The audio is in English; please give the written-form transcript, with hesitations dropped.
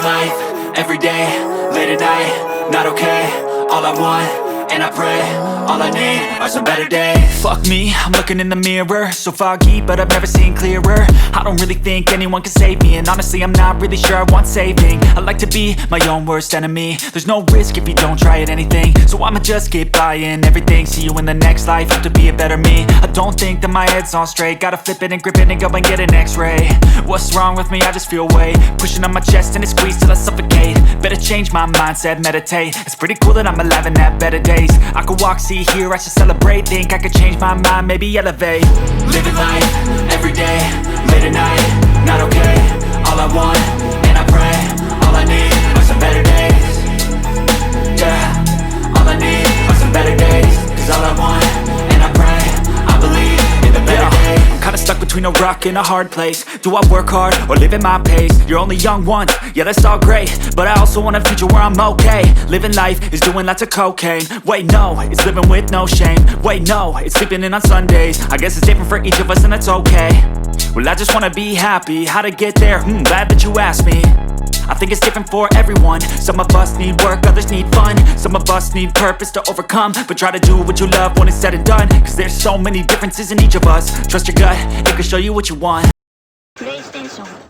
Living life, everyday, late at night, not okay. All I want, and I pray, all I need are some better days. Fuck me, I'm looking in the mirror, so foggy, but I've never seen clearer. I don't really think anyone can save me, and honestly I'm not really sure I want saving. I like to be my own worst enemy. There's no risk if you don't try at anything, so I'ma just keep buying everything. See you in the next life, have to be a better me. I don't think that my head's on straight, gotta flip it and grip it and go and get an x-ray. What's wrong with me? I just feel weight pushing on my chest and it squeezes till I suffocate. Better change my mindset, meditate. It's pretty cool that I'm alive and have better days. I could walk, see, hear, I should celebrate. Think I could change my mind, maybe elevate. Living life, everyday, late at night, not okay. All I want, and I pray, all I need are some better days. Yeah, all I need are some better days. Cause all I want, and I pray, I believe in the better days. I'm kinda stuck between a rock and a hard place. Do I work hard or live at my pace? You're only young once, yeah that's all great, but I also want a future where I'm okay. Living life is doing lots of cocaine. Wait no, it's living with no shame. Wait no, it's sleeping in on Sundays. I guess it's different for each of us and that's okay. Well I just wanna be happy, how to get there? Glad that you asked me. I think it's different for everyone. Some of us need work, others need fun. Some of us need purpose to overcome. But try to do what you love when it's said and done. Cause there's so many differences in each of us. Trust your gut, it can show you what you want. PlayStation